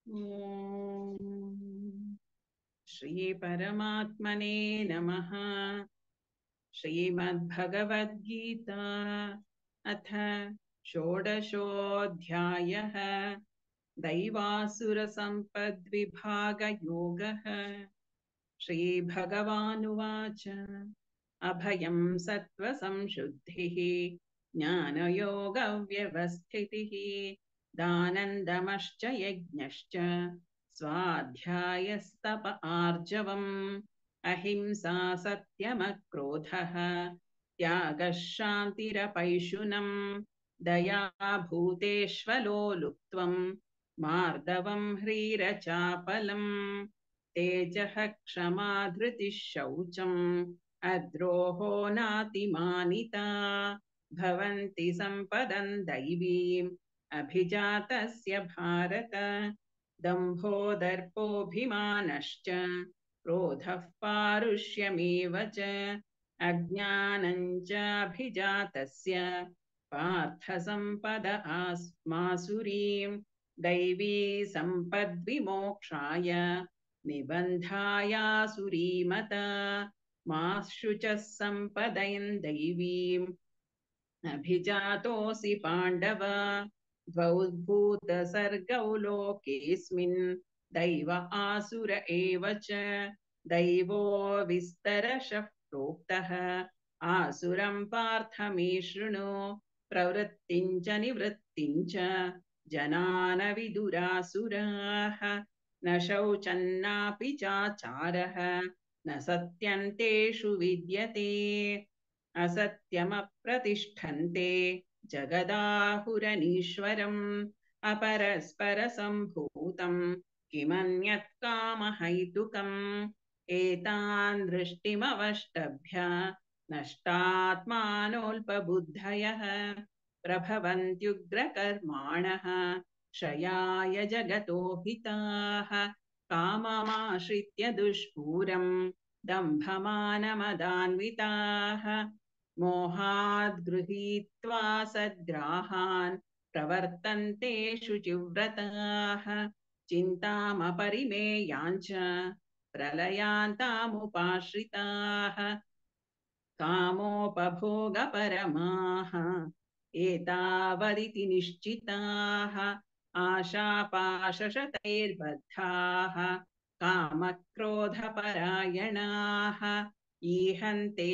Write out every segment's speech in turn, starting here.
ॐ श्री परमात्मने नमः। श्रीमद्भगवद्गीता अथ षोडशोऽध्यायः। दैवासुरसम्पद्विभागयोगः। श्रीभगवानुवाच अभयं सत्त्वसंशुद्धिः ज्ञानयोगव्यवस्थितिः दानन्दमश्च यज्ञश्च स्वाध्यायस्तप आर्जवम् अहिंसा सत्यमक्रोधः त्यागः शान्तिरपैशुनम् दया भूतेष्वलोलुप्त्वम् मार्दवम् ह्रीरचापलम् तेजः क्षमा धृतिः शौचम् अद्रोहो नातिमानिता भवन्ति सम्पदम् दैवीम् अभिजातस्य भारत दम्भो दर्पोऽभिमानश्च क्रोधः पारुष्यमेव च अज्ञानम् च अभिजातस्य पार्थ सम्पद आस्मासुरीम् दैवी सम्पद्विमोक्षाय निबन्धायासुरीमता मा शुचः सम्पदयन् दैवीम् अभिजातोऽसि पाण्डव द्वौ भूतसर्गौ लोकेऽस्मिन् दैव आसुर एव च दैवो विस्तरशः प्रोक्तः आसुरं पार्थ मे शृणु प्रवृत्तिं च निवृत्तिं च जनान विदुरासुराः न शौचन्नापि चाचारः न सत्यन्तेषु विद्यते असत्यमप्रतिष्ठन्ते जगदाहुरनीश्वरम् अपरस्परसम्भूतम् किमन्यत् कामहैतुकम् एतान् दृष्टिमवष्टभ्य नष्टात्मानोऽल्पबुद्धयः प्रभवन्त्युग्रकर्माणः क्षयाय जगतो हिताः काममाश्रित्य दुष्पूरम् दम्भमानमदान्विताः मोहाद् गृहीत्वा सद्ग्राहान् प्रवर्तन्ते शुचिव्रताः चिन्तामपरिमेयाञ्च प्रलयान्तामुपाश्रिताः कामोपभोगपरमाः एतावदिति निश्चिताः आशापाशशतैर्बद्धाः कामक्रोधपरायणाः ईहन्ते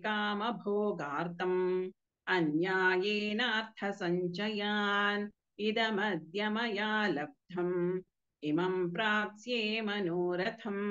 कामभोगार्थम् अन्यायेनार्थसञ्चयान् इदमद्य मया लब्धम् इमं प्राप्स्ये मनोरथम्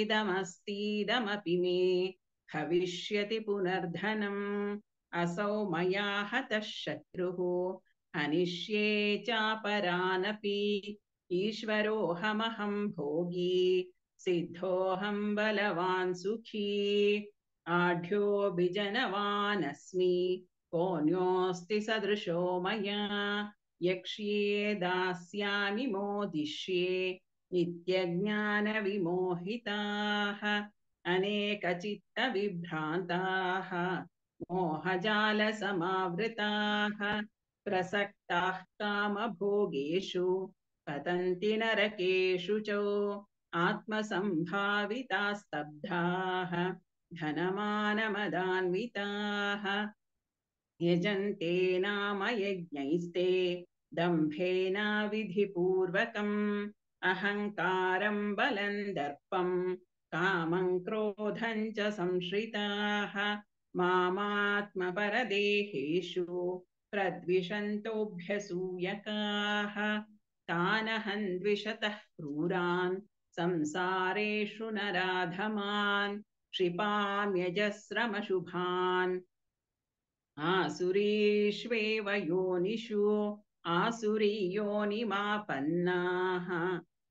इदमस्तीदमपि मे भविष्यति पुनर्धनम् असौ मया हतः शत्रुः हनिष्ये चापरानपि ईश्वरोऽहमहं भोगी सिद्धोऽहं बलवान् सुखी आढ्योऽभिजनवान् अस्मि कोऽन्योऽस्ति सदृशो मया यक्ष्ये दास्यामि मोदिष्ये नित्यज्ञानविमोहिताः अनेकचित्तविभ्रान्ताः मोहजालसमावृताः प्रसक्ताः कामभोगेषु पतन्ति नरकेषु च आत्मसम्भावितास्तब्धाः धनमानमदान्विताः यजन्ते नाम यज्ञैस्ते दम्भेन विधिपूर्वकम् अहङ्कारं बलं दर्पं कामं क्रोधं च संश्रिताः मामात्मपरदेहेषु प्रद्विषन्तोऽभ्यसूयकाः तानहं द्विषतः क्रूरान् संसारेषु नराधमान् क्षिपाम्यजस्रमशुभान् आसुरीष्वेव योनिषु आसुरीयोनिमापन्नाः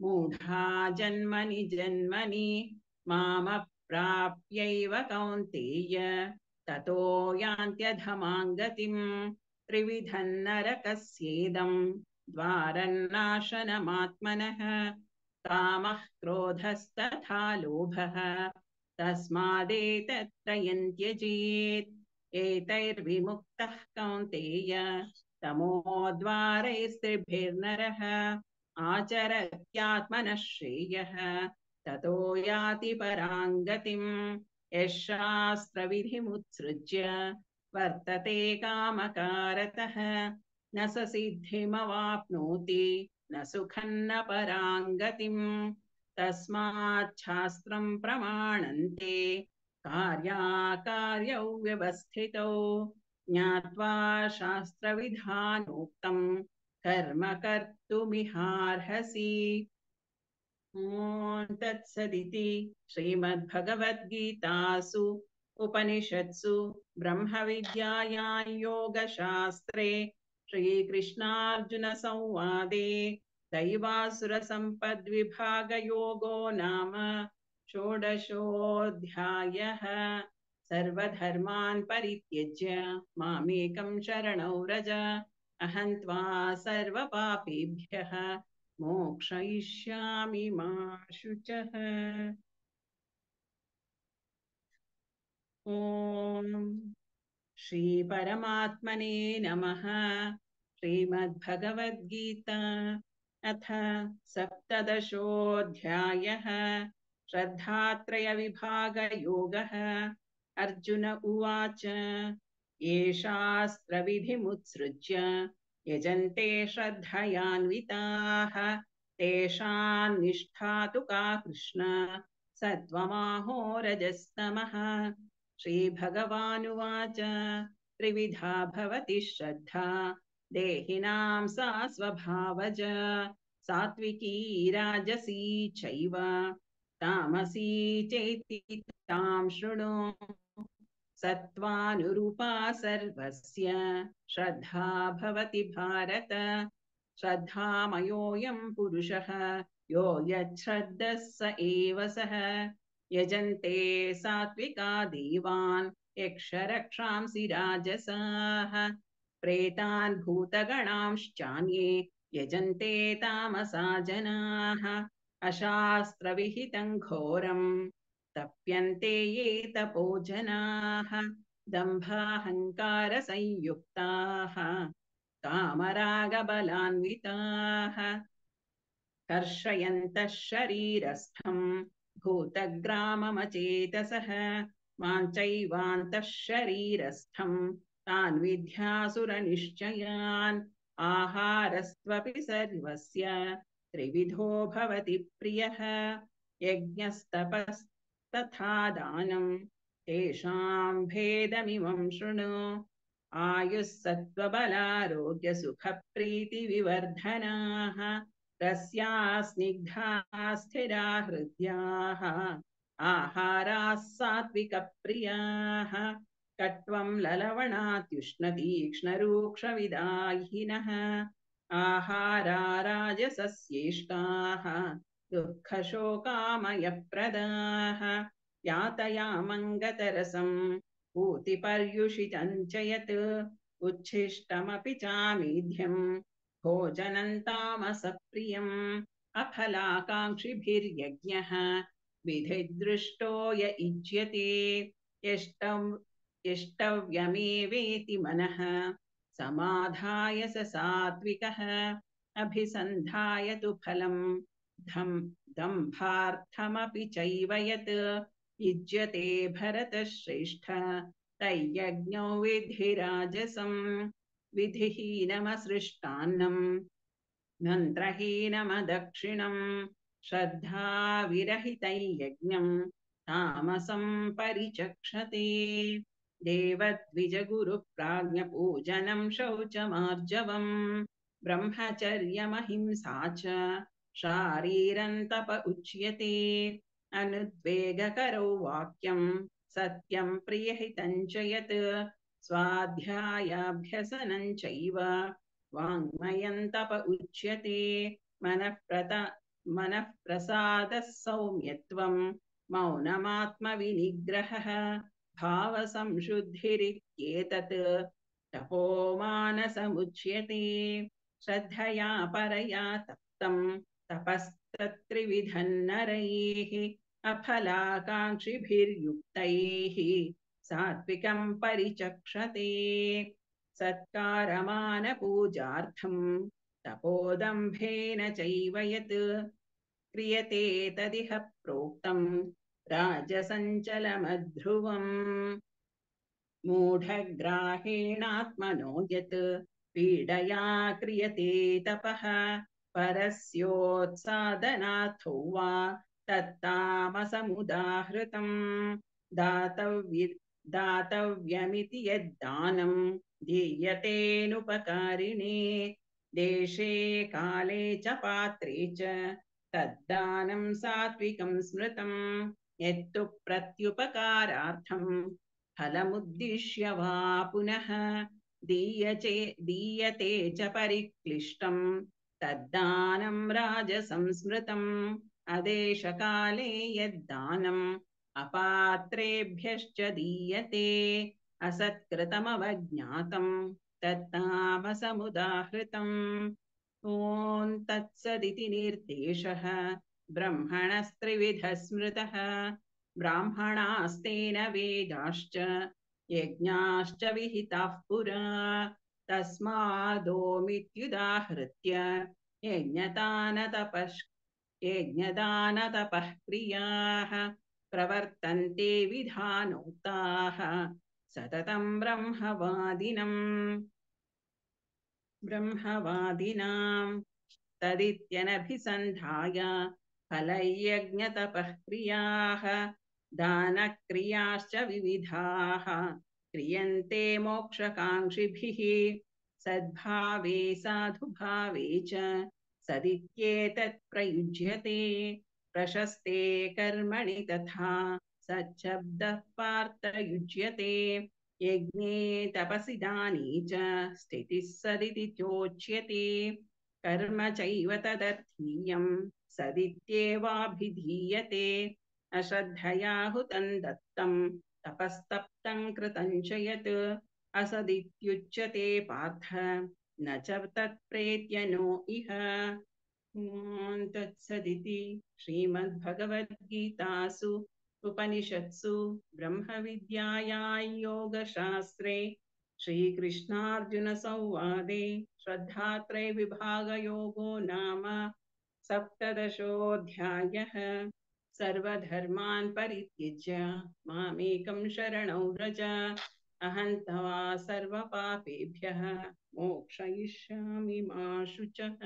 मूढा जन्मनि जन्मनि मामप्राप्यैव कौन्तेय ततो यान्त्यधमां गतिम् त्रिविधं नरकस्येदं द्वारन्नाशनमात्मनः कामः क्रोधस्तथा लोभः तस्मादेतत्त्रयं त्यजेत् एतैर्विमुक्तः कौन्तेय तमोद्वारैस्त्रिभिर्नरः आचरत्यात्मनः श्रेयः ततो याति परां गतिम् यः शास्त्रविधिमुत्सृज्य वर्तते कामकारतः न स सिद्धिमवाप्नोति न सुखं न परां गतिम् तस्मात् शास्त्रं प्रमाणन्ते कार्याकार्यौ व्यवस्थितौ ज्ञात्वा शास्त्रविधानोक्तं कर्म कर्तुमिहार्हसि ॐ तत्सदिति श्रीमद्भगवद्गीतासु उपनिषत्सु ब्रह्मविद्यायां योगशास्त्रे श्रीकृष्णार्जुनसंवादे दैवासुरसम्पद्विभागयोगो नाम षोडशोऽध्यायः सर्वधर्मान् परित्यज्य मामेकं शरणं व्रज अहं त्वा सर्वपापेभ्यः मोक्षयिष्यामि मा शुचः। ॐ श्रीपरमात्मने नमः। श्रीमद्भगवद्गीता अथ सप्तदशोऽध्यायः श्रद्धात्रयविभागयोगः। अर्जुन उवाच ये शास्त्रविधिमुत्सृज्य यजन्ते श्रद्धयान्विताः तेषां निष्ठा तु का कृष्ण सत्त्वमाहो रजस्तमः। श्रीभगवानुवाच त्रिविधा भवति श्रद्धा देहिनां सा स्वभावज सात्विकी राजसी चैव तामसी चेति तां शृणु सत्त्वानुरूपा सर्वस्य श्रद्धा भवति भारत श्रद्धामयोऽयं पुरुषः यो यच्छ्रद्धः स एव सः यजन्ते सात्विका देवान् यक्षरक्षांसि राजसाः प्रेतान् भूतगणांश्चान्ये यजन्ते तामसा जनाः अशास्त्रविहितं घोरं तप्यन्ते ये तपो जनाः दम्भाहङ्कारसंयुक्ताः कामरागबलान्विताः कर्षयन्तः शरीरस्थं भूतग्राममचेतसः मां चैवान्तः शरीरस्थं तान् विद्यासुरनिश्चयान् आहारस्त्वपि सर्वस्य त्रिविधो भवति प्रियः यज्ञस्तपस्तथा दानं तेषां भेदमिमं शृणु आयुः सत्त्वबलारोग्यसुखप्रीतिविवर्धनाः रस्याः स्निग्धाः स्थिरा हृद्याः आहाराः सात्विकप्रियाः कट्वं ललवणात्युष्णतीक्ष्णरूक्षविदाहिनः आहारा राजसस्येष्टाः दुःखशोकामयप्रदाः यातयामङ्गतरसं पूतिपर्युषितं च यत् उच्छिष्टमपि चामेध्यं भोजनं तामसप्रियम् अफलाकाङ्क्षिभिर्यज्ञः विधिदृष्टो य इज्यते यष्टव्यमेवेति मनः समाधाय स सात्विकः अभिसन्धाय तु फलं दम्भार्थमपि चैव यत् युज्यते भरतश्रेष्ठ तयज्ञो विधिराजसं विधिहीनमसृष्टान्नं मन्त्रहीनमदक्षिणं श्रद्धाविरहितं यज्ञं तामसं परिचक्षते देवद्विजगुरुप्राज्ञपूजनं शौचमार्जवम् ब्रह्मचर्यमहिंसा च शारीरं तप उच्यते अनुद्वेगकरो वाक्यं सत्यं प्रियहितं च यत् स्वाध्यायाभ्यसनं चैव वाङ्मयं तप उच्यते मनः प्रसादः सौम्यत्वं मौनमात्मविनिग्रहः भावसंशुद्धिरित्येतत् तपोमानसमुच्यते श्रद्धया परया तप्तं तपस्तत्त्रिविधं नरैः अफलाकाङ्क्षिभिर्युक्तैः सात्विकं परिचक्षते सत्कारमानपूजार्थं तपोदम्भेन चैव यत् क्रियते तदिह प्रोक्तम् राजसञ्चलमध्रुवम् मूढग्राहेणात्मनो यत् पीडया क्रियते तपः परस्योत्सादनार्थो वा तत्तामसमुदाहृतम् दातव्यमिति यद्दानं दीयतेऽनुपकारिणे देशे काले च पात्रे च तद्दानं सात्विकं स्मृतम् यत्तु प्रत्युपकारार्थं फलमुद्दिश्य वा पुनः दीयते च परिक्लिष्टं तद्दानं राजसंस्मृतम् अदेशकाले यद्दानम् अपात्रेभ्यश्च दीयते असत्कृतमवज्ञातं तत्तामसमुदाहृतम् ॐ तत्सदिति निर्देशः ब्रह्मणस्त्रिविधः स्मृतः ब्राह्मणास्तेन वेदाश्च यज्ञाश्च विहिताः पुरा तस्मादोमित्युदाहृत्य यज्ञदानतपः क्रियाः प्रवर्तन्ते विधानोक्ताः सततं ब्रह्मवादिनां तदित्यनभिसन्धाय फलयज्ञतपः क्रियाः दानक्रियाश्च विविधाः क्रियन्ते मोक्षकाङ्क्षिभिः सद्भावे साधुभावे च सदित्येतत् प्रयुज्यते प्रशस्ते कर्मणि तथा सच्छब्दः पार्थयुज्यते यज्ञे तपसि दाने च स्थितिः सदिति चोच्यते कर्म चैव तदर्थीयं सदित्येवाभिधीयते अश्रद्धया हुतं दत्तं तपस्तप्तं कृतं च यत् असदित्युच्यते पार्थ न च तत्प्रेत्य नो इह तत्सदिति श्रीमद्भगवद्गीतासु उपनिषत्सु ब्रह्मविद्यायां योगशास्त्रे श्रीकृष्णार्जुनसंवादे श्रद्धात्रयविभागयोगो नाम सप्तदशोऽध्यायः सर्वधर्मान् परित्यज्य मामेकं शरणं व्रज अहं त्वा सर्वपापेभ्यः मोक्षयिष्यामि मा शुचः।